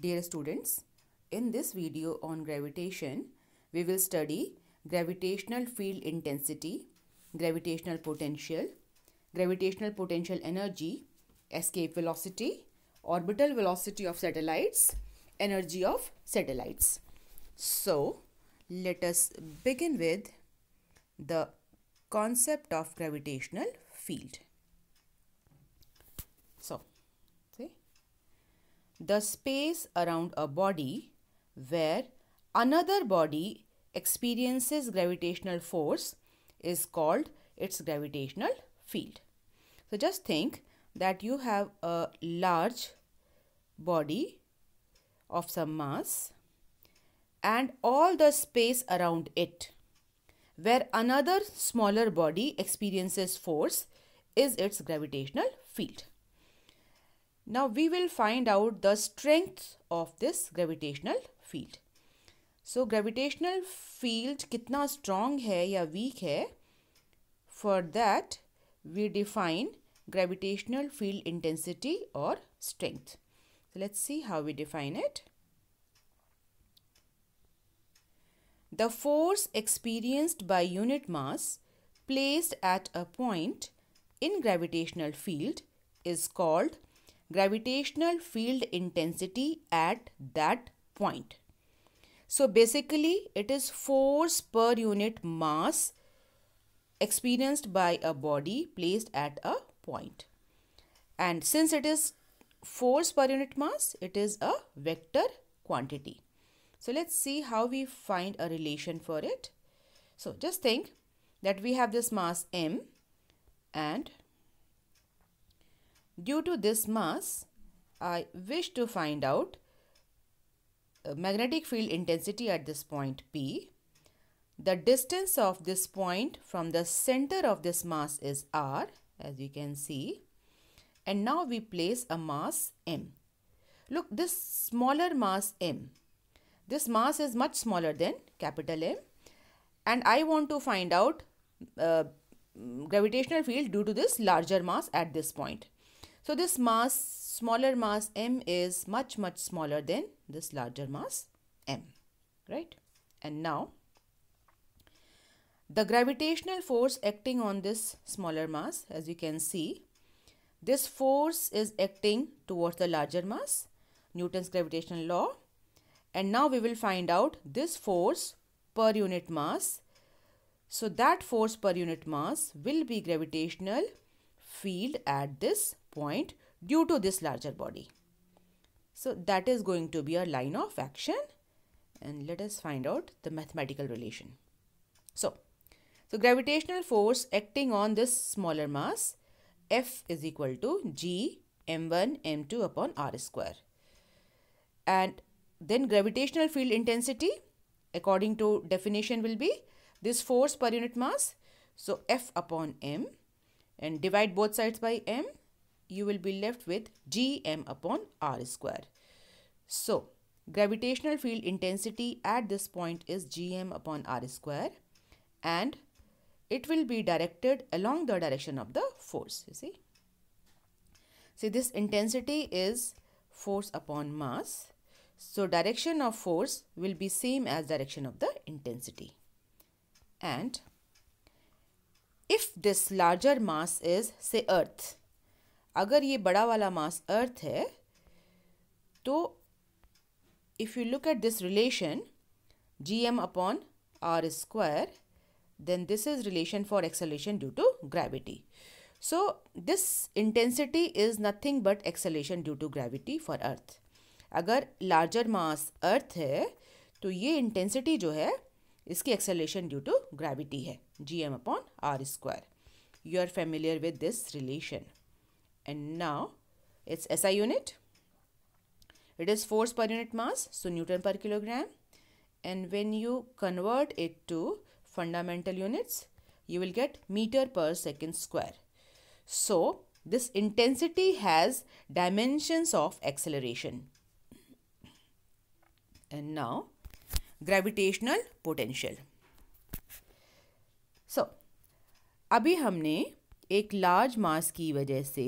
Dear students, in this video on gravitation, we will study gravitational field intensity, gravitational potential energy, escape velocity, orbital velocity of satellites, energy of satellites. So, let us begin with the concept of gravitational field. So, see, the space around a body where another body experiences gravitational force is called its gravitational field. So just think that you have a large body of some mass and all the space around it where another smaller body experiences force is its gravitational field. Now we will find out the strength of this gravitational field. So gravitational field कितना strong है या weak है, for that we define gravitational field intensity or strength. So let's see how we define it. The force experienced by unit mass placed at a point in gravitational field is called gravitational field intensity at that point. So basically it is force per unit mass experienced by a body placed at a point. And since it is force per unit mass, it is a vector quantity. So let's see how we find a relation for it. So just think that we have this mass m, and due to this mass, I wish to find out magnetic field intensity at this point P. The distance of this point from the center of this mass is r, as you can see. And now we place a mass m. Look, this smaller mass m. This mass is much smaller than capital M. And I want to find out gravitational field due to this larger mass at this point. So this mass, smaller mass m, is much smaller than this larger mass m, right? And now the gravitational force acting on this smaller mass, as you can see, this force is acting towards the larger mass, Newton's gravitational law. And now we will find out this force per unit mass. So that force per unit mass will be gravitational field at this point due to this larger body. So that is going to be a line of action, and let us find out the mathematical relation. So gravitational force acting on this smaller mass, F is equal to G m1 m2 upon r square. And then gravitational field intensity according to definition will be this force per unit mass. So F upon m, and divide both sides by m, you will be left with Gm upon r square. So gravitational field intensity at this point is Gm upon r square, and it will be directed along the direction of the force. You see, this intensity is force upon mass. So direction of force will be same as direction of the intensity. And if this larger mass is, say, earth, अगर ये बड़ा वाला mass earth है, तो if you look at this relation Gm upon r square, then this is relation for acceleration due to gravity. So this intensity is nothing but acceleration due to gravity for earth. अगर larger mass earth है, तो ये intensity जो है, इसकी acceleration due to gravity है, Gm upon r square. You are familiar with this relation. And now its SI unit, it is force per unit mass, so Newton per kilogram. And when you convert it to fundamental units, you will get meter per second square. So this intensity has dimensions of acceleration. And now gravitational potential. So अभी हमने एक large मास की वजह से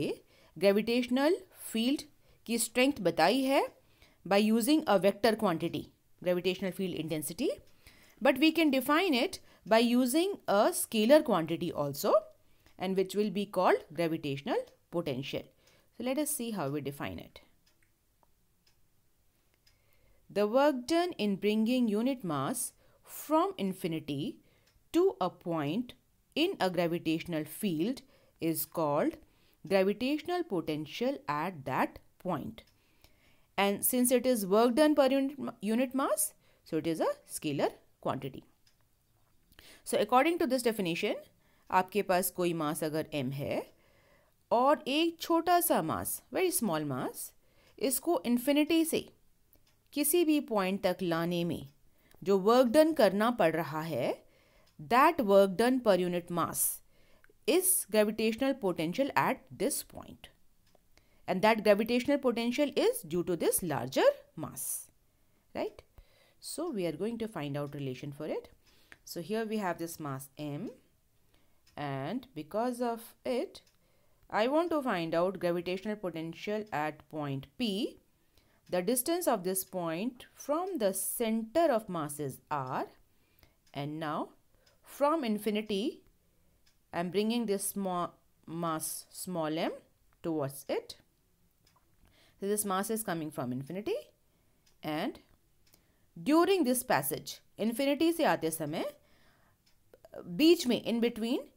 gravitational field की strength बताई है by using a vector quantity, gravitational field intensity, but we can define it by using a scalar quantity also, and which will be called gravitational potential. So let us see how we define it. The work done in bringing unit mass from infinity to a point in a gravitational field is called gravitational potential at that point. And since it is work done per unit mass, so it is a scalar quantity. So according to this definition, आपके पास कोई मास अगर m है और एक छोटा सा मास, very small mass, इसको infinity से किसी भी पॉइंट तक लाने में जो वर्क डन करना पड़ रहा है, that work done per unit mass is gravitational potential at this point, and that gravitational potential is due to this larger mass, right? So we are going to find out relation for it. So here we have this mass m, and because of it I want to find out gravitational potential at point P. The distance of this point from the center of mass is r, and now from infinity I am bringing this small mass small m towards it. So this mass is coming from infinity, and during this passage, infinity से आते समय बीच में in between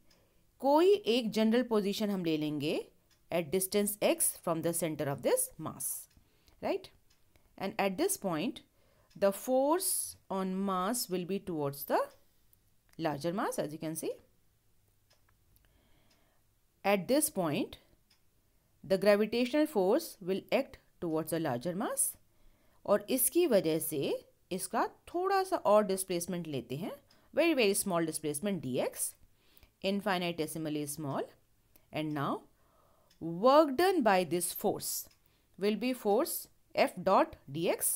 कोई एक general position हम ले लेंगे at distance x from the center of this mass, right? And at this point, the force on mass will be towards the larger mass, as you can see. At this point, the gravitational force will act towards a larger mass, और इसकी वजह से इसका थोड़ा सा और displacement लेते हैं, very very small displacement dx, infinitesimally small, and now work done by this force will be force f dot dx.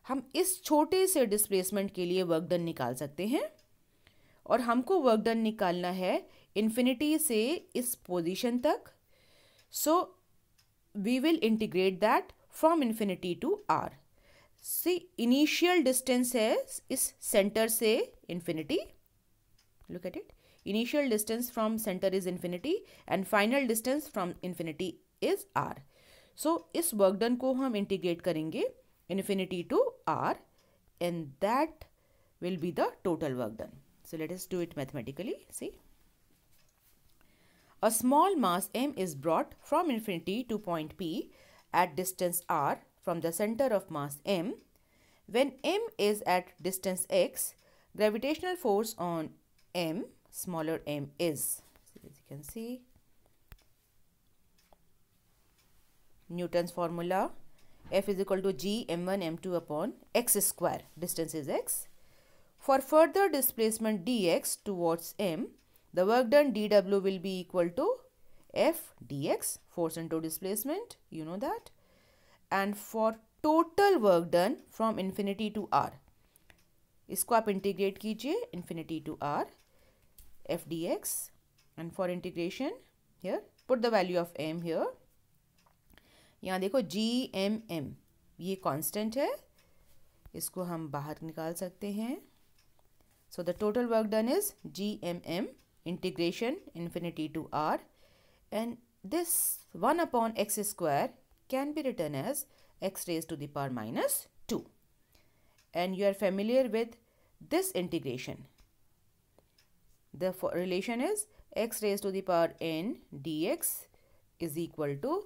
हम इस छोटे से displacement के लिए work done निकाल सकते हैं, और हमको वर्क डन निकालना है इन्फिनिटी से इस पोजीशन तक. So we will integrate that from infinity to R. See initial distance है इस सेंटर से infinity. Look at it. Initial distance from centre is infinity and final distance from infinity is R. So इस work done को हम integrate करेंगे infinity to R, and that will be the total work done. So let us do it mathematically. See, a small mass m is brought from infinity to point P at distance r from the center of mass m. When m is at distance x, gravitational force on m, smaller m, is, as you can see, Newton's formula, F is equal to g m1 m2 upon x square. Distance is x. For further displacement dx towards m, the work done dw will be equal to f dx, force into displacement, you know that. And for total work done from infinity to r, इसको आप integrate कीजिए infinity to r, f dx, and for integration here put the value of m here. यहाँ देखो g m m ये constant है, इसको हम बाहर निकाल सकते हैं. So the total work done is gmm integration infinity to r, and this 1 upon x square can be written as x raised to the power minus 2. And you are familiar with this integration. The relation is x raised to the power n dx is equal to,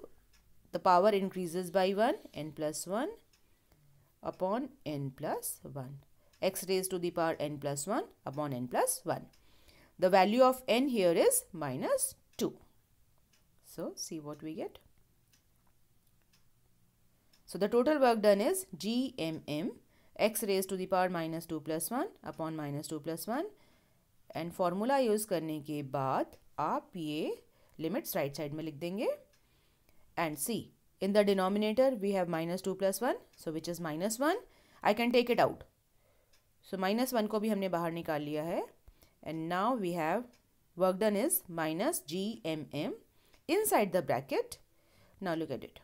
the power increases by 1, n plus 1 upon n plus 1. X raised to the power n plus 1 upon n plus 1. The value of n here is minus 2. So see what we get. So the total work done is gmm x raised to the power minus 2 plus 1 upon minus 2 plus 1. And formula use करने के बाद आप ये limits right side में लिख देंगे. And see, in the denominator we have minus 2 plus 1, so which is minus 1. I can take it out. So minus 1 को भी हमने बाहर निकाल लिया है, and now we have work done is minus gmm inside the bracket. Now look at it.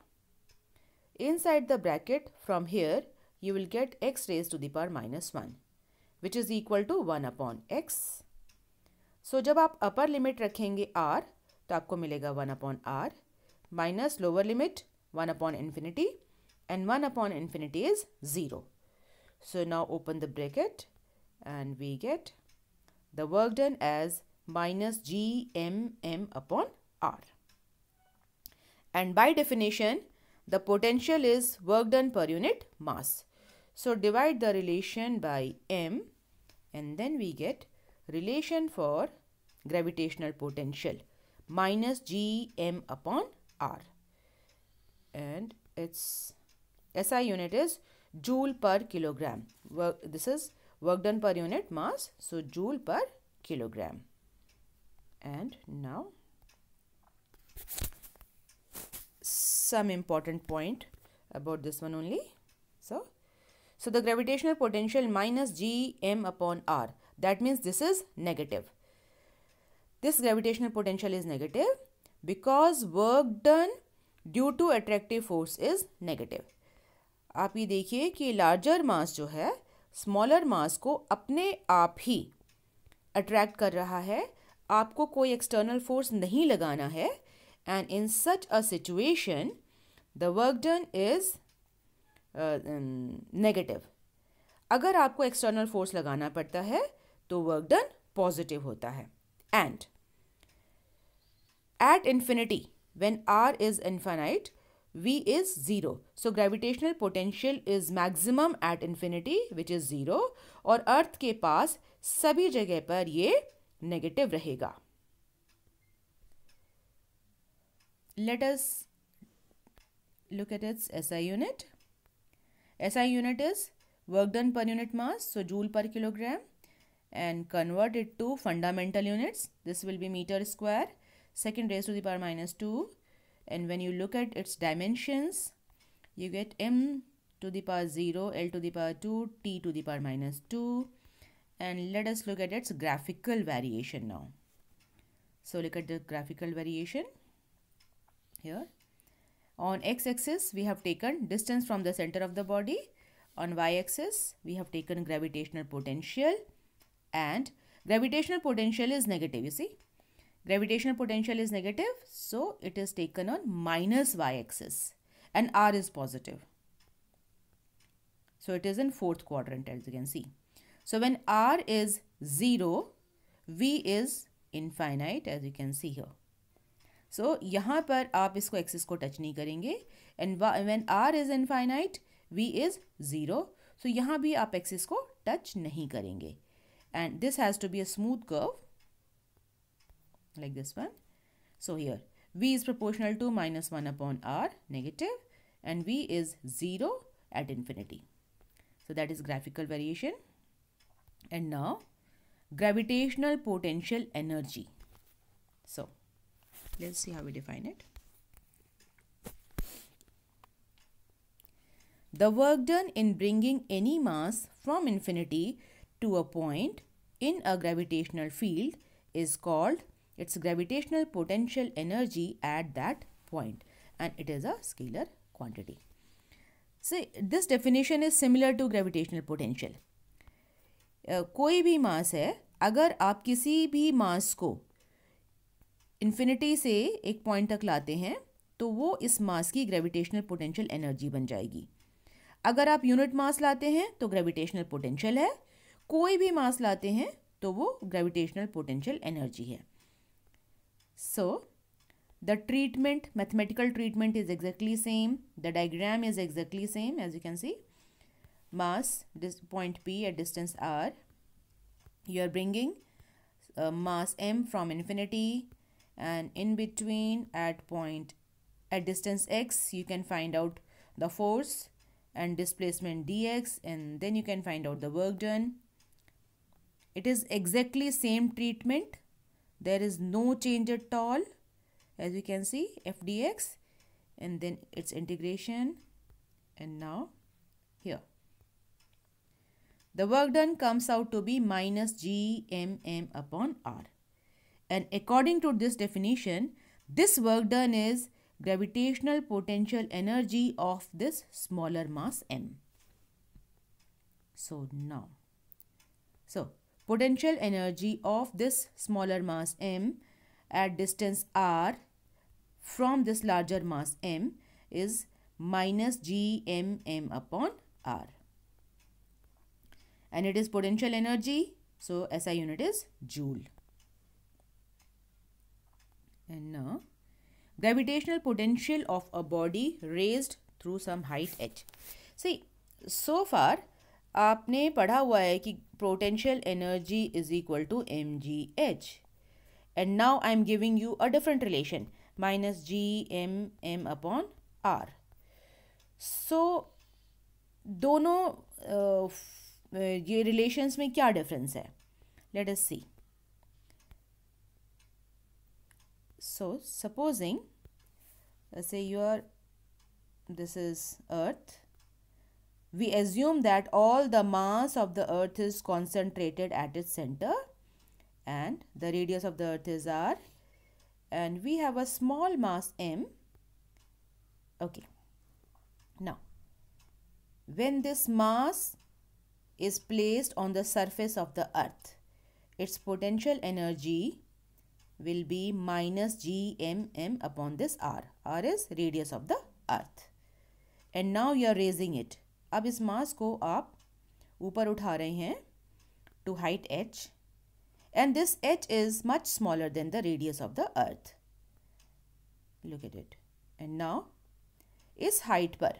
Inside the bracket from here you will get x raised to the power minus 1 which is equal to 1 upon x. So जब आप upper limit रखेंगे r तो आपको मिलेगा 1 upon r minus lower limit 1 upon infinity and 1 upon infinity is 0. So now open the bracket and we get the work done as minus gmm upon r. And by definition, the potential is work done per unit mass. So divide the relation by m and then we get relation for gravitational potential minus gm upon r. And its SI unit is joule per kilogram. This is work done per unit mass. So joule per kilogram. And now some important point about this one only. So the gravitational potential minus gm upon r, that means this is negative. This gravitational potential is negative because work done due to attractive force is negative. आप ये देखिए कि larger मास जो है smaller मास को अपने आप ही attract कर रहा है, आपको कोई एक्सटर्नल फोर्स नहीं लगाना है. And in such a situation, the work done is negative. अगर आपको एक्सटर्नल फोर्स लगाना पड़ता है तो वर्क डन पॉजिटिव होता है. And at infinity, when r is infinite, v is 0. So gravitational potential is maximum at infinity, which is 0. और अर्थ के पास सभी जगह पर ये नेगेटिव रहेगा. Let us look at its SI unit. SI unit is work done per unit mass, so joule per kilogram, and convert it to fundamental units. This will be meter square, second raised to the power minus 2. And when you look at its dimensions, you get m to the power 0, l to the power 2, t to the power minus 2. And let us look at its graphical variation now. So look at the graphical variation. Here on x-axis we have taken distance from the center of the body, on y-axis we have taken gravitational potential, and gravitational potential is negative. You see, gravitational potential is negative, so it is taken on minus y-axis, and r is positive, so it is in fourth quadrant, as you can see. So when r is 0, v is infinite, as you can see here. So यहाँ पर आप इसको axis को touch नहीं करेंगे, and when r is infinite, v is 0. So यहाँ भी आप एक्सिस को टच नहीं करेंगे, and this has to be a smooth curve like this one. So here v is proportional to minus 1 upon r, negative, and v is 0 at infinity. So that is graphical variation. And now gravitational potential energy. So let's see how we define it. The work done in bringing any mass from infinity to a point in a gravitational field is called its gravitational potential energy at that point, and it is a scalar quantity. See, this definition is similar to gravitational potential. कोई भी मास है, अगर आप किसी भी मास को infinity से एक पॉइंट तक लाते हैं तो वो इस मास की ग्रेविटेशनल पोटेंशियल एनर्जी बन जाएगी. अगर आप यूनिट मास लाते हैं तो ग्रेविटेशनल पोटेंशियल है, कोई भी मास लाते हैं तो वो ग्रेविटेशनल पोटेंशियल एनर्जी है. So the treatment, mathematical treatment is exactly same, the diagram is exactly same. As you can see, mass, this point P at distance r, you are bringing mass m from infinity, and in between at distance x you can find out the force and displacement dx, and then you can find out the work done. It is exactly same treatment, there is no change at all, as you can see, f dx, and then its integration. And now here the work done comes out to be minus gmm upon r. And according to this definition, this work done is gravitational potential energy of this smaller mass m. So now, potential energy of this smaller mass m at distance r from this larger mass m is minus gmm upon r. And it is potential energy, so SI unit is joule. And now, gravitational potential of a body raised through some height h. See, so far आपने पढ़ा हुआ है कि potential energy is equal to mgh, and now I am giving you a different relation, minus gmm upon r. So दोनों ये relations में क्या difference है? Let us see. So supposing, let's say this is Earth. We assume that all the mass of the Earth is concentrated at its center and the radius of the Earth is r, and we have a small mass m. Okay. Now, when this mass is placed on the surface of the Earth, its potential energy will be minus gmm upon this r. R is radius of the Earth. And now you are raising it. अब इस मास को आप ऊपर उठा रहे हैं to height h, and this h is much smaller than the radius of the Earth. Look at it. And now इस height पर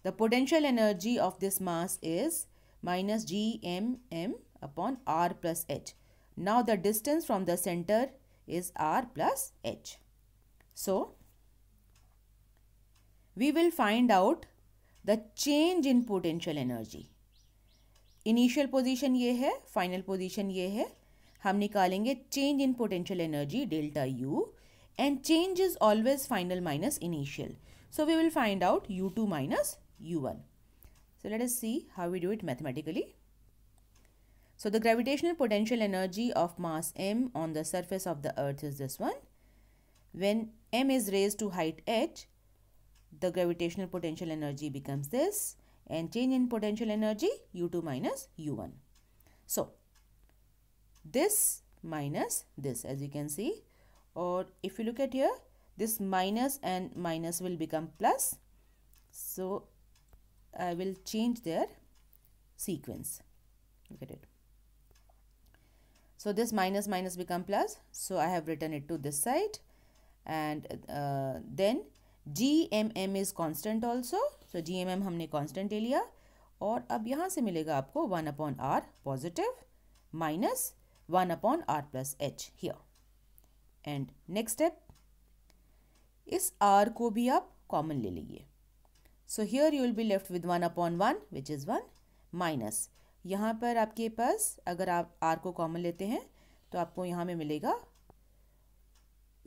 the potential energy of this mass is minus gmm upon r plus h. Now the distance from the center is r plus h. So we will find out the change in potential energy. Initial position ये है, final position ये है. हम निकालेंगे change in potential energy delta U, and change is always final minus initial. So we will find out U2 minus U1. So let us see how we do it mathematically. So the gravitational potential energy of mass m on the surface of the Earth is this one. When m is raised to height h, the gravitational potential energy becomes this, and change in potential energy U2 minus U1. So this minus this, as you can see, or if you look at here, this minus and minus will become plus. So I will change their sequence. Look at it. So this minus minus become plus. So I have written it to this side, and then gmm is constant also. So gmm हमने constant ले लिया, और अब यहाँ से मिलेगा आपको 1 upon r positive minus 1 upon r plus h here. And next step, इस r को भी आप common ले लीजिए. So here you will be left with 1 upon 1 which is 1 minus, यहाँ पर आपके पास अगर आप r को common लेते हैं तो आपको यहाँ में मिलेगा,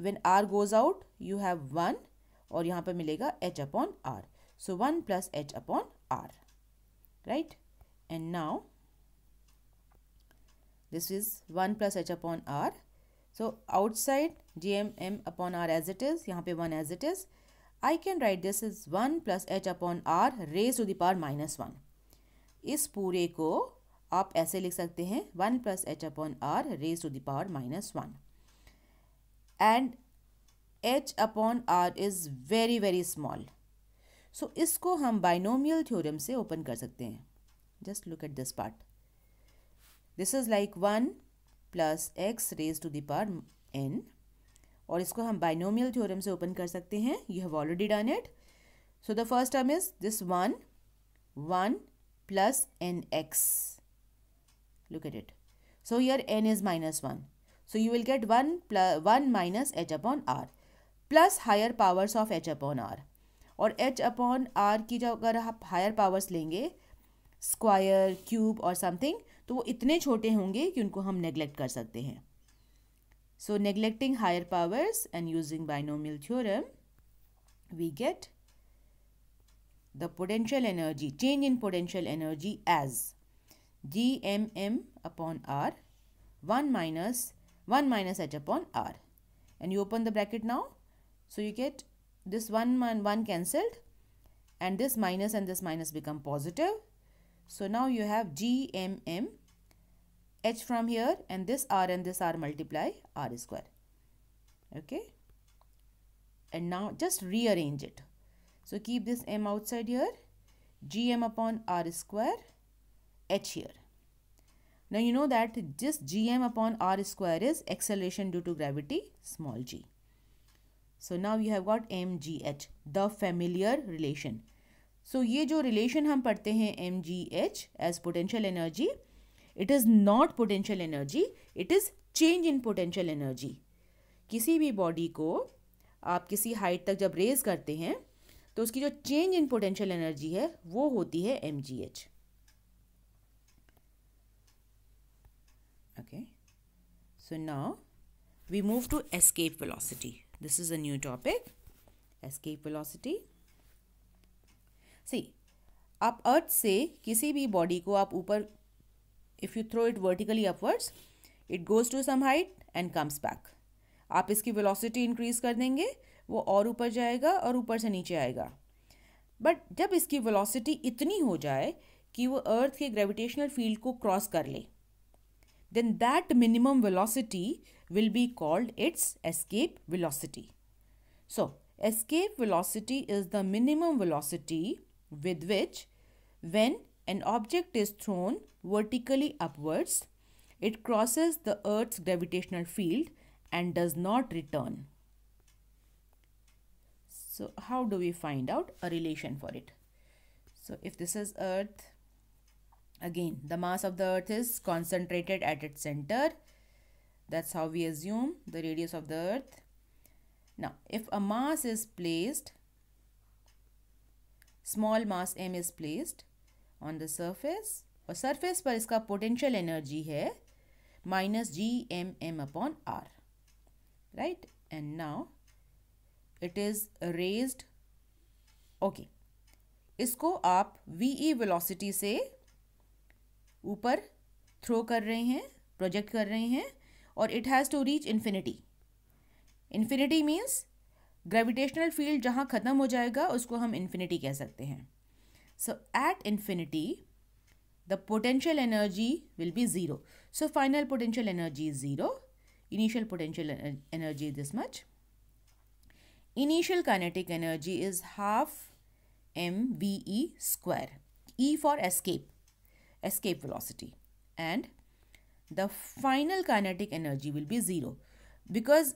when r goes out you have 1, और यहाँ पर मिलेगा h upon r. So 1 plus h upon r, right? And now this is 1 plus h upon r. So outside gmm upon r as it is, यहाँ पे 1 as it is. I can write this as 1 plus h upon r raised to the power minus 1. इस पूरे को आप ऐसे लिख सकते हैं 1 plus h upon r raised to the power minus 1. And h upon r is very very small. So इसको हम binomial theorem से open कर सकते हैं. Just look at this part. This is like 1 plus x raised to the power n, और इसको हम binomial theorem से open कर सकते हैं. You have already done it. So the first term is this 1 plus nx. Look at it. So here n is minus 1. So you will get 1 minus h upon r plus higher powers of h upon r. और h upon r की जो अगर आप higher powers लेंगे, square, cube और something, तो वो इतने छोटे होंगे कि उनको हम नेग्लेक्ट कर सकते हैं. So neglecting higher powers and using binomial theorem, we get the potential energy, change in potential energy as gmm upon r 1 minus h upon r. And you open the bracket now. So you get this one cancelled, and this minus become positive. So now you have GMM H from here, and this R multiply R square. Okay. And now just rearrange it. So keep this M outside here, GM upon R square, H here. Now you know that this GM upon R square is acceleration due to gravity, small g. So now you have got mgh, the familiar relation. So ये जो relation हम पढ़ते हैं mgh as potential energy, it is not potential energy, it is change in potential energy. किसी भी body को आप किसी height तक जब raise करते हैं तो उसकी जो change in potential energy है वो होती है mgh. Okay. So now we move to escape velocity. This is a new topic. Escape velocity. See, आप अर्थ से किसी भी बॉडी को आप ऊपर, if you throw it vertically upwards, it goes to some height and comes back. आप इसकी velocity increase कर देंगे, वो और ऊपर जाएगा और ऊपर से नीचे आएगा. बट जब इसकी वेलोसिटी इतनी हो जाए कि वो अर्थ के ग्रेविटेशनल फील्ड को क्रॉस कर ले, then that minimum velocity will be called its escape velocity. So, escape velocity is the minimum velocity with which, when an object is thrown vertically upwards, it crosses the Earth's gravitational field and does not return. So, how do we find out a relation for it? So, if this is Earth, again, the mass of the Earth is concentrated at its center. That's how we assume the radius of the Earth. Now, if a mass is placed, small mass m is placed on the surface, और surface पर इसका potential energy है minus GMM upon R, right? And now it is raised. Okay, इसको आप VE velocity से ऊपर throw कर रहे हैं, प्रोजेक्ट कर रहे हैं, और it has to reach infinity. Infinity means gravitational field जहाँ ख़त्म हो जाएगा उसको हम इन्फिनिटी कह सकते हैं. So at infinity the potential energy will be zero. So final potential energy is zero. Initial potential energy is this much. Initial kinetic energy is half mve square. E for escape velocity, and the final kinetic energy will be zero because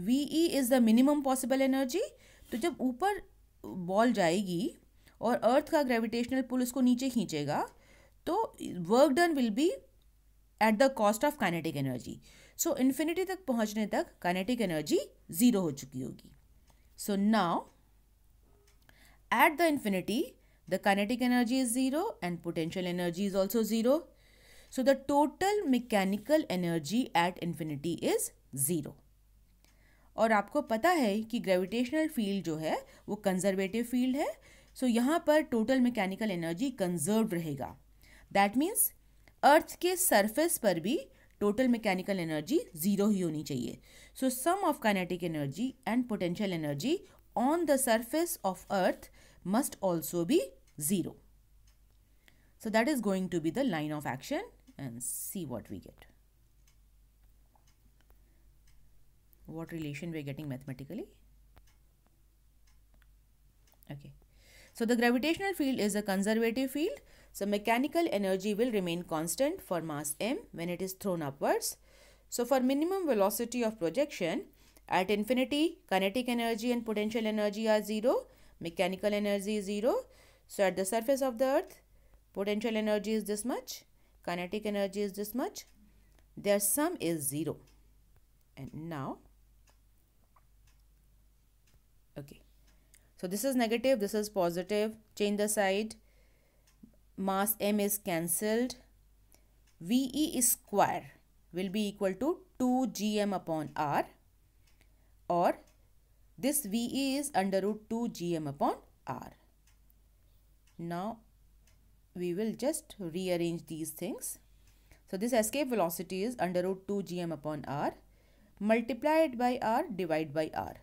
VE is the minimum possible energy. तो जब ऊपर ball जाएगी और अर्थ का gravitational pull उसको नीचे खींचेगा तो work done will be at the cost of kinetic energy. So infinity तक पहुंचने तक काइनेटिक एनर्जी ज़ीरो हो चुकी होगी. So now at the infinity the kinetic energy is zero and potential energy is also zero. So the total mechanical energy at infinity is zero. और आपको पता है कि ग्रेविटेशनल फील्ड जो है वो कंजर्वेटिव फील्ड है. सो यहाँ पर टोटल मैकेनिकल एनर्जी कंजर्व रहेगा. दैट मीन्स अर्थ के सरफेस पर भी टोटल मैकेनिकल एनर्जी ज़ीरो ही होनी चाहिए. So sum of kinetic energy and potential energy on the surface of earth must also be zero. So that is going to be the line of action, and see what we get. What relation we are getting mathematically? Okay. So the gravitational field is a conservative field. So mechanical energy will remain constant for mass m when it is thrown upwards. So for minimum velocity of projection at infinity, kinetic energy and potential energy are zero. Mechanical energy is zero. So at the surface of the earth, potential energy is this much, kinetic energy is this much, their sum is zero. And now, okay, so this is negative, this is positive, change the side, mass m is cancelled, VE is square will be equal to 2 gm upon r, or this VE is under root 2 gm upon r. Now we will just rearrange these things. So this escape velocity is under root 2 gm upon r multiplied by r divided by r.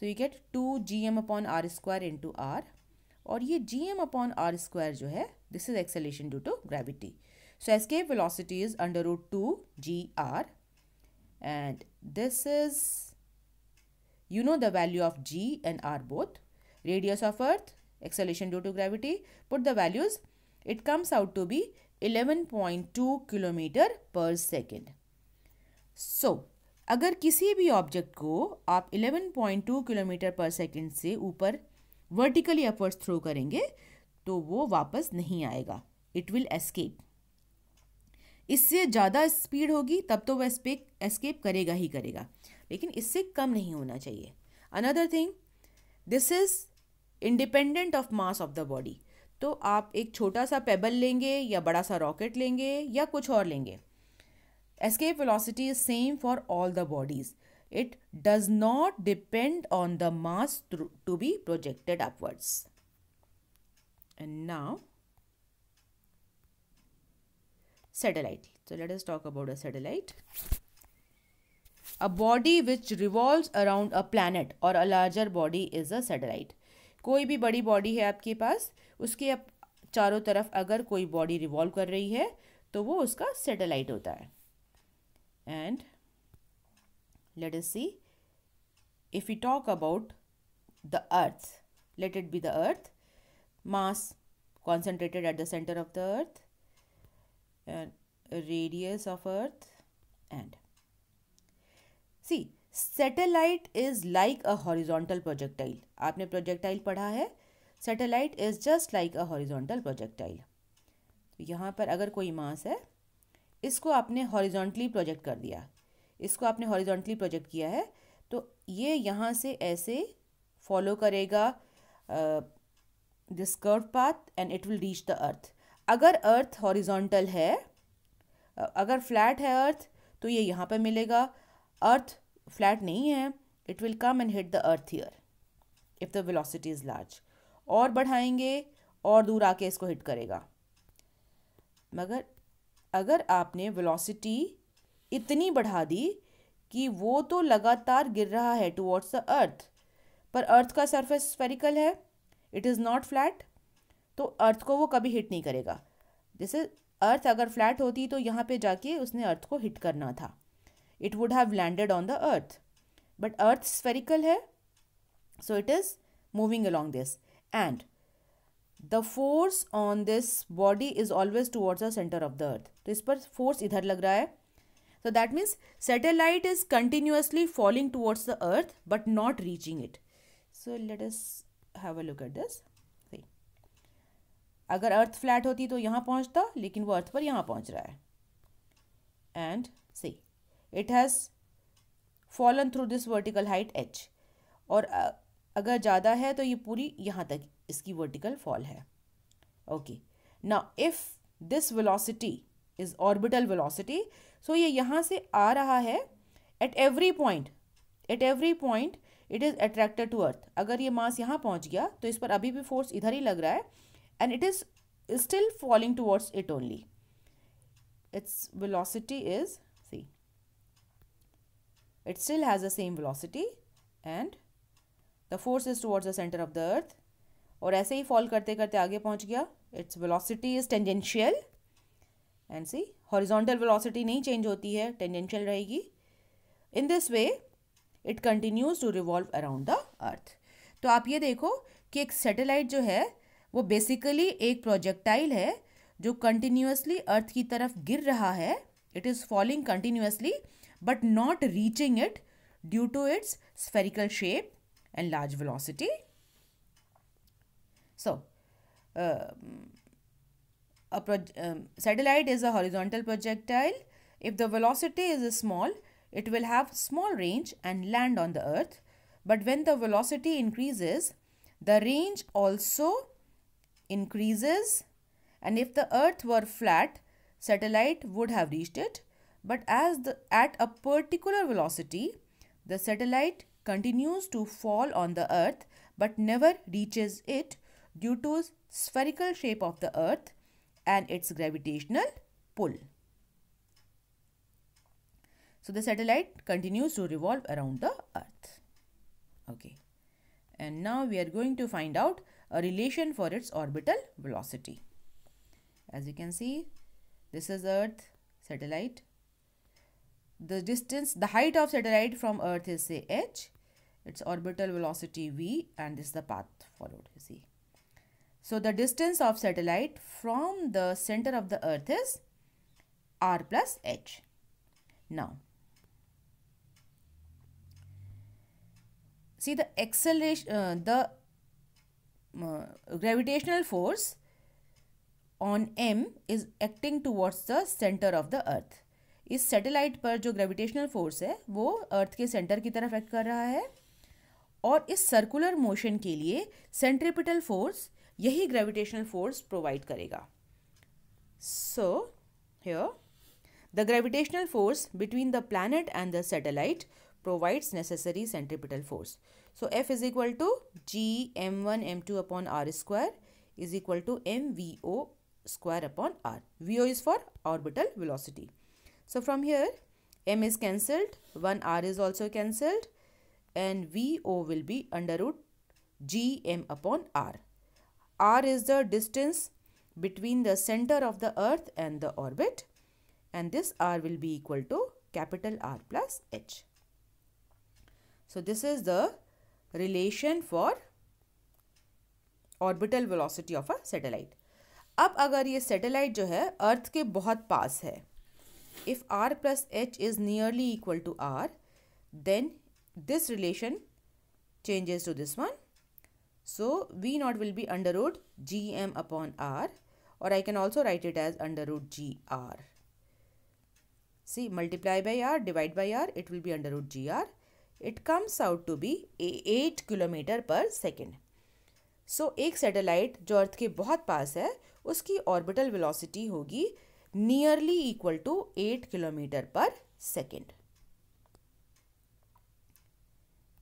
So you get 2 gm/r² into r, और ये gm/r² जो है this is acceleration due to gravity. So escape velocity is √2 gr, and this is, you know, the value of g and r both. Radius of earth, acceleration due to gravity, put the values, it comes out to be 11.2 kilometre पर second. सो अगर किसी भी object को आप 11.2 kilometre पर second से ऊपर vertically upwards throw करेंगे तो वो वापस नहीं आएगा, इट विल एस्केप. इससे ज़्यादा स्पीड होगी तब तो वह एस्केप करेगा ही करेगा, लेकिन इससे कम नहीं होना चाहिए. Another thing, this is independent of mass of the body. तो आप एक छोटा सा पेबल लेंगे या बड़ा सा रॉकेट लेंगे या कुछ और लेंगे, escape velocity is same for all the bodies. It does not depend on the mass to be projected upwards. And now satellite. So let us talk about a satellite. A body which revolves around a planet or a larger body is a satellite. कोई भी बड़ी body है आपके पास, उसके चारों तरफ अगर कोई बॉडी रिवॉल्व कर रही है तो वो उसका सैटेलाइट होता है. And let us see, if we talk about the earth, let it be the earth, mass concentrated at the center of the earth, and radius of earth, and see, satellite is like a horizontal projectile. आपने projectile पढ़ा है, satellite is just like a horizontal projectile. तो यहाँ पर अगर कोई मास है, इसको आपने हॉरिजॉन्टली प्रोजेक्ट कर दिया, इसको आपने हॉरिजॉन्टली प्रोजेक्ट किया है, तो ये यहाँ से ऐसे फॉलो करेगा this curve path and it will reach the earth. अगर अर्थ हॉरिजॉन्टल है, अगर फ्लैट है अर्थ, तो ये यहाँ पर मिलेगा. अर्थ फ्लैट नहीं है, it will come and hit the earth here if the velocity is large. और बढ़ाएंगे और दूर आके इसको हिट करेगा. मगर अगर आपने वेलोसिटी इतनी बढ़ा दी कि वो तो लगातार गिर रहा है टुवर्ड्स द अर्थ, पर अर्थ का सरफेस स्फेरिकल है, इट इज़ नॉट फ्लैट, तो अर्थ को वो कभी हिट नहीं करेगा. जैसे अर्थ अगर फ्लैट होती तो यहाँ पे जाके उसने अर्थ को हिट करना था, it would have landed on the earth. But earth spherical है, so it is moving along this, and the force on this body is always towards the center of the earth. तो इस पर force इधर लग रहा है. So that means satellite is continuously falling towards the earth but not reaching it. So let us have a look at this. See, अगर अर्थ flat होती तो यहाँ पहुँचता, लेकिन वो अर्थ पर यहाँ पहुँच रहा है. And see, it has fallen through this vertical height h. और अगर ज़्यादा है तो ये पूरी यहाँ तक इसकी वर्टिकल फॉल है. Okay, now if this velocity is orbital velocity, so ये यहाँ से आ रहा है, at every point it is attracted to earth. अगर ये मास यहाँ पहुँच गया तो इस पर अभी भी फोर्स इधर ही लग रहा है, and it is still falling towards it only. Its velocity is, see, it still has the same velocity and the force is towards the center of the earth. और ऐसे ही फॉल करते करते आगे पहुंच गया. its velocity is tangential and see, horizontal velocity नहीं change होती है, tangential रहेगी. in this way it continues to revolve around the earth. तो आप ये देखो कि एक सैटेलाइट जो है वो बेसिकली एक प्रोजेक्टाइल है जो कंटिन्यूसली अर्थ की तरफ गिर रहा है. It is falling continuously but not reaching it due to its spherical shape and large velocity. So, satellite is a horizontal projectile. If the velocity is small, it will have small range and land on the earth. But when the velocity increases, the range also increases. And if the earth were flat, satellite would have reached it. But at a particular velocity, the satellite continues to fall on the earth but never reaches it due to spherical shape of the earth and its gravitational pull. So the satellite continues to revolve around the earth. Okay. And now we are going to find out a relation for its orbital velocity. As you can see, this is Earth, satellite. The distance, the height of satellite from Earth is say h, its orbital velocity v, and this is the path followed, you see. So the distance of satellite from the center of the Earth is r plus h. Now, see the acceleration, gravitational force on m is acting towards the center of the Earth. इस satellite पर जो gravitational force है वो अर्थ के centre की तरफ act कर रहा है, और इस सर्कुलर मोशन के लिए सेंट्रीपिटल फोर्स यही ग्रेविटेशनल फोर्स प्रोवाइड करेगा. So here the gravitational force between the planet and the satellite provides necessary centripetal force. So F is equal to G m1 m2 upon r square is equal to mvo square upon r. Vo is for orbital velocity. So from here m is cancelled, 1 r is also cancelled, and Vo will be under root Gm upon r. R is the distance between the center of the Earth and the orbit, and this r will be equal to capital R plus h. So this is the relation for orbital velocity of a satellite. अब अगर ये satellite जो है अर्थ के बहुत पास है, if r plus h is nearly equal to r, then this relation changes to this one. So v naught will be under root gm upon r, or I can also write it as under root gr. See, multiply by r, divide by r, it will be under root gr. It comes out to be 8 kilometre पर second. सो एक satellite जो अर्थ के बहुत पास है उसकी orbital velocity होगी nearly equal to 8 kilometre पर second.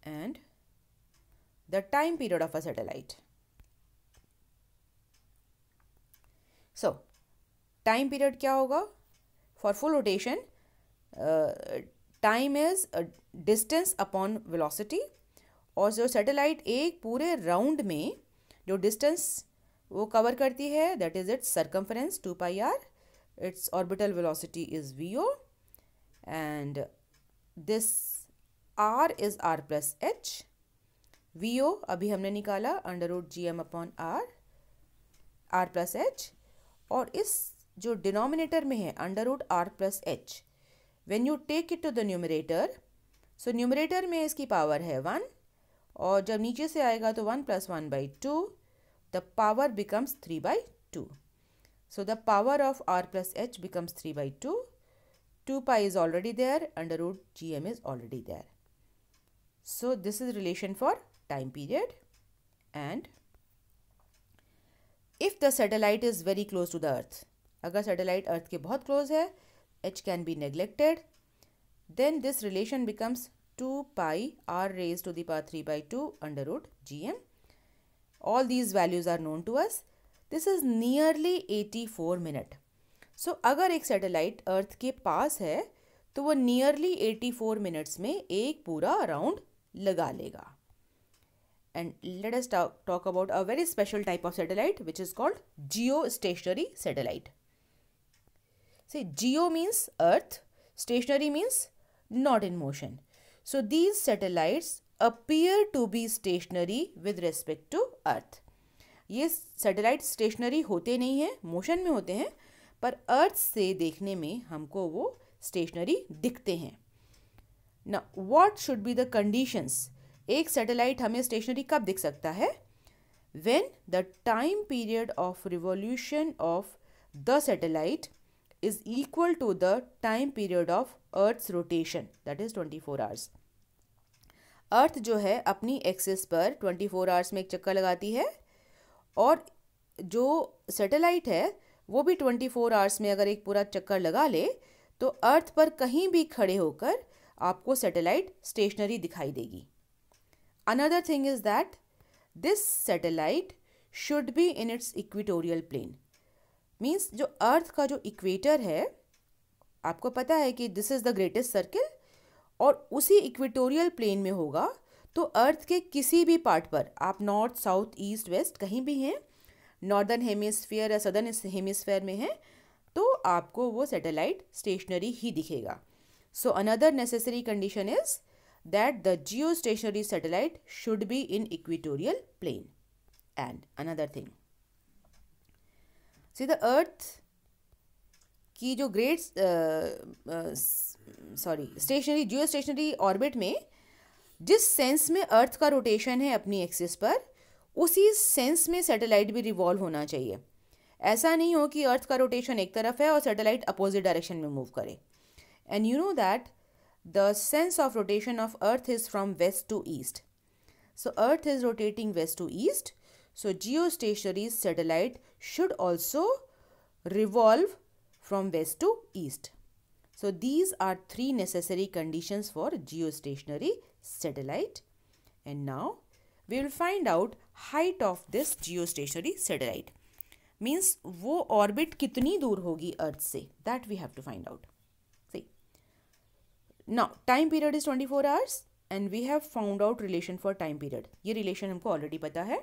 And the time period of a satellite. So time period क्या होगा for full rotation? Time is distance upon velocity, और जो सैटेलाइट एक पूरे राउंड में जो डिस्टेंस वो कवर करती है that is its circumference 2 pi r. Its orbital velocity is vo, and this r is r plus h. vo अभी हमने निकाला under root G M upon r plus h, और इस जो डिनोमिनेटर में है under root r plus h, when you take it to the numerator, so numerator में इसकी पावर है 1, और जब नीचे से आएगा तो 1 plus 1 by 2, the power becomes 3 by 2. So the power of r plus h becomes 3 by 2. 2 pi is already there, under root gm is already there. So this is relation for time period. And if the satellite is very close to the earth, अगर satellite earth के बहुत close है, h can be neglected, then this relation becomes 2 pi r raised to the power 3 by 2 under root gm. All these values are known to us. This is nearly 84 minute. So अगर एक satellite अर्थ के पास है तो वो nearly 84 minutes में एक पूरा round लगा लेगा. And let us talk about a very special type of satellite which is called geostationary satellite. See, geo means earth, stationary means not in motion. So these satellites appear to be stationary with respect to earth. ये satellite stationery होते नहीं हैं, motion में होते हैं, पर अर्थ से देखने में हमको वो स्टेशनरी दिखते हैं. ना what should be the conditions? एक सैटेलाइट हमें स्टेशनरी कब दिख सकता है? When the time period of revolution of the satellite is equal to the time period of Earth's rotation, that is 24 hours. अर्थ जो है अपनी एक्सिस पर 24 आवर्स में एक चक्कर लगाती है, और जो सैटेलाइट है वो भी 24 आवर्स में अगर एक पूरा चक्कर लगा ले तो अर्थ पर कहीं भी खड़े होकर आपको सैटेलाइट स्टेशनरी दिखाई देगी. Another thing is that this satellite should be in its equatorial plane. Means जो अर्थ का जो इक्वेटर है, आपको पता है कि this is the greatest circle, और उसी इक्वेटोरियल प्लेन में होगा तो अर्थ के किसी भी पार्ट पर, आप नॉर्थ, साउथ, ईस्ट, वेस्ट कहीं भी हैं, नॉर्दर्न हेमिस्फीयर या सदर्न हेमिस्फीयर में हैं, तो आपको वो सैटेलाइट स्टेशनरी ही दिखेगा. So another necessary condition is that the geostationary satellite should be in equatorial plane. And another thing, see the earth की जो great stationary geostationary orbit में जिस सेंस में अर्थ का रोटेशन है अपनी एक्सिस पर, उसी सेंस में सैटेलाइट भी रिवॉल्व होना चाहिए. ऐसा नहीं हो कि अर्थ का रोटेशन एक तरफ है और सैटेलाइट अपोजिट डायरेक्शन में मूव करे. And you know that the sense of rotation of earth is from west to east. So earth is rotating west to east, so geostationary satellite should also revolve from west to east. So these are three necessary conditions for geostationary satellite. And now we will find out height of this geostationary satellite. Means वो orbit कितनी दूर होगी अर्थ से, that we have to find out. See, now time period is 24 hours and we have found out relation for time period. ये relation हमको already पता है.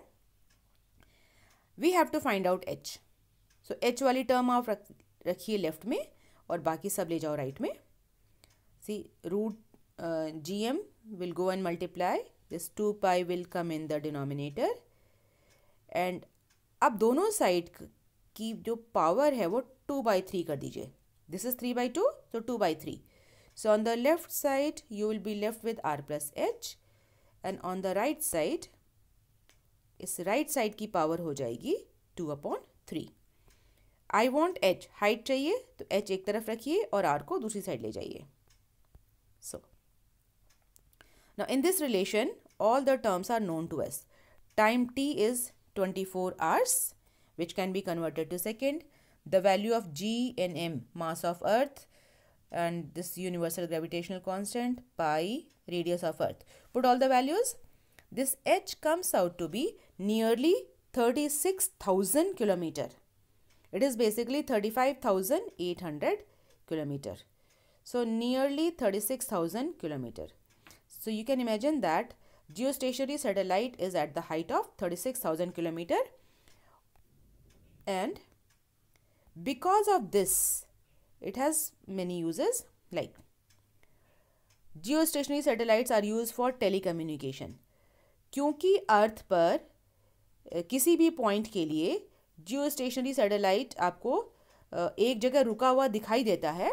We have to find out h. So h वाली term आप रखिए left में और बाकी सब ले जाओ राइट में. See, root gm will go and multiply. This 2 pi will come in the denominator. And अब दोनों साइड की जो पावर है वो 2/3 कर दीजिए. This is 3/2, so 2/3. So on the left side you will be left with r plus h, and on the right side, इस right side की पावर हो जाएगी 2/3. आई वॉन्ट h, हाइट चाहिए तो h एक तरफ रखिए और r को दूसरी साइड ले जाइए. So now in this relation all the terms are known to us. Time t is 24 hours, which can be converted to second. The value of g and m, mass of earth, and this universal gravitational constant, pi, radius of earth. Put all the values. This h comes out to be nearly 36,000 kilometer. It is basically 35,800 kilometer. So nearly 36,000 kilometer. So you can imagine that geostationary satellite is at the height of 36,000 kilometer, and because of this it has many uses. Like geostationary satellites are used for telecommunication. क्योंकि अर्थ पर किसी भी point के लिए जियो stationery satellite आपको एक जगह रुका हुआ दिखाई देता है,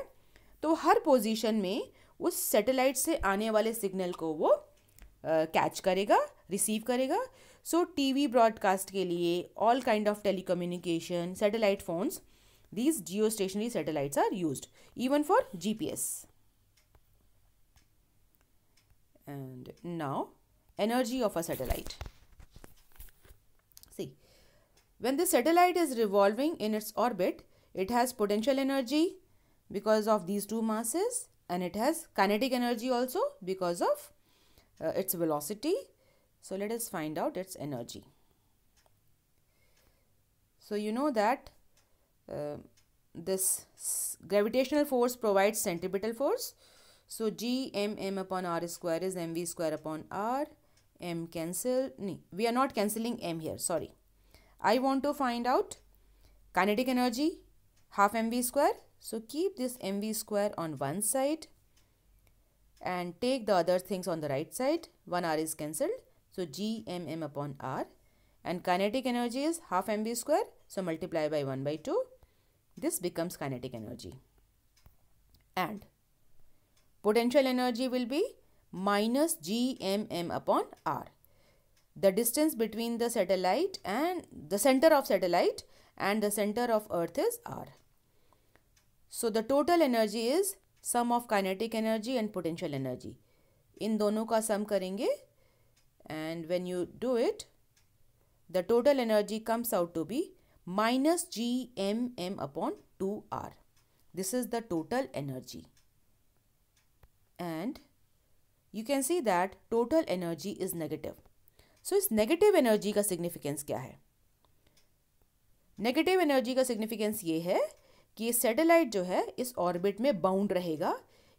तो हर पोजीशन में उस सैटेलाइट से आने वाले सिग्नल को वो कैच करेगा, रिसीव करेगा. सो टीवी ब्रॉडकास्ट के लिए, all kind of telecommunication, satellite phones, these geostationary satellites are used even for GPS. And now energy of a satellite. See, when the satellite is revolving in its orbit, it has potential energy because of these two masses, and it has kinetic energy also because of its velocity. So let us find out its energy. So you know that this gravitational force provides centripetal force. So g m upon r square is mv square upon r. M cancel. No, we are not cancelling m here. Sorry. I want to find out kinetic energy, half mv square. So keep this mv square on one side and take the other things on the right side. 1r is cancelled. So g m upon r. And kinetic energy is half mv square. So multiply by 1/2. This becomes kinetic energy. And potential energy will be minus g m upon r. The distance between the satellite and the center of satellite and the center of earth is r. So the total energy is sum of kinetic energy and potential energy. इन दोनों का sum करेंगे, and when you do it, the total energy comes out to be minus g m upon 2r. This is the total energy. And you can see that total energy is negative. So इस negative energy का significance क्या है? Negative energy का significance ये है कि ये satellite जो है इस ऑर्बिट में बाउंड रहेगा,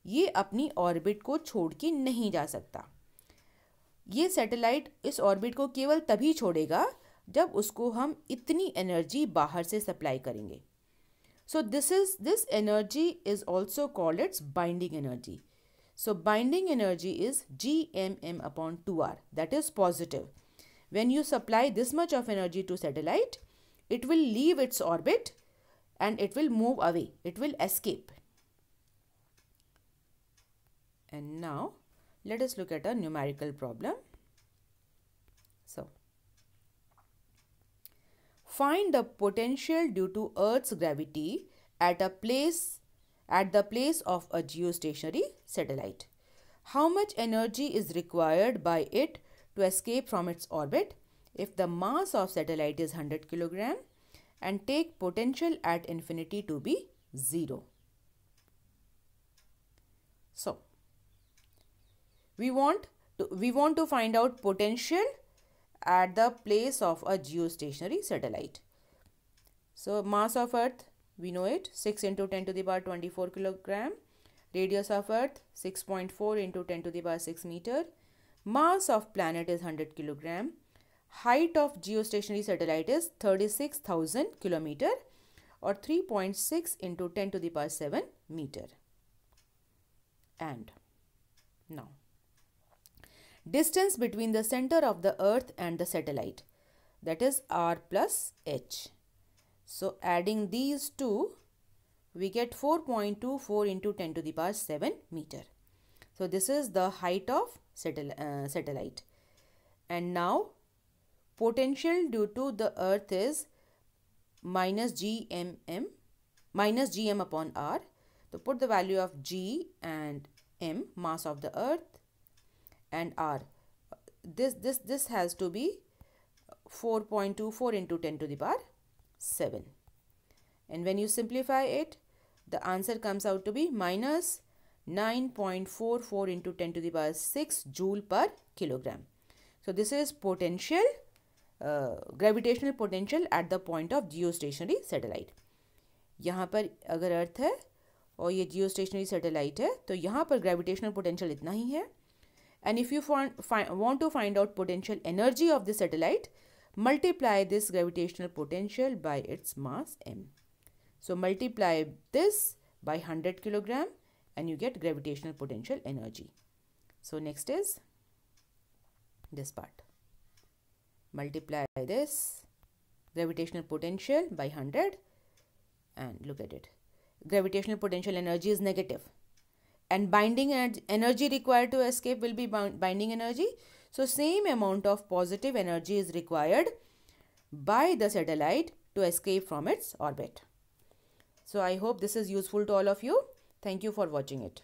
ये अपनी ऑर्बिट को छोड़ के नहीं जा सकता. ये सैटेलाइट इस ऑर्बिट को केवल तभी छोड़ेगा जब उसको हम इतनी एनर्जी बाहर से सप्लाई करेंगे. So this energy is also called its binding energy. So binding energy is gmm upon 2r, that is positive. When you supply this much of energy to satellite, it will leave its orbit and it will move away, it will escape. And now let us look at a numerical problem. So find the potential due to Earth's gravity at the place of a geostationary satellite. How much energy is required by it to escape from its orbit if the mass of satellite is 100 kg and take potential at infinity to be 0. So we want to find out potential at the place of a geostationary satellite. So mass of Earth, we know it, 6 into 10 to the power 24 kilogram. Radius of Earth, 6.4 into 10 to the power 6 meter. Mass of planet is 100 kilogram. Height of geostationary satellite is 36,000 kilometer or 3.6 into 10 to the power 7 meter. And now, distance between the center of the Earth and the satellite, that is r plus h. So adding these two, we get 4.24 into 10 to the power 7 meter. So this is the height of satellite. And now potential due to the Earth is minus gm upon r. So put the value of g and m, mass of the Earth, and r. This has to be 4.24 into 10 to the power 7. And when you simplify it, the answer comes out to be minus 9.44 into 10 to the power 6 joule per kilogram. So this is potential, gravitational potential at the point of geostationary satellite. यहाँ पर अगर अर्थ है और ये geostationary satellite है तो यहाँ पर gravitational potential इतना ही है. And if you want to find out potential energy of the satellite, multiply this gravitational potential by its mass m. So multiply this by 100 kilogram and you get gravitational potential energy. So next is this part. Multiply this gravitational potential by 100 and look at it. Gravitational potential energy is negative. And binding energy required to escape will be binding energy. So same amount of positive energy is required by the satellite to escape from its orbit. So I hope this is useful to all of you. Thank you for watching it.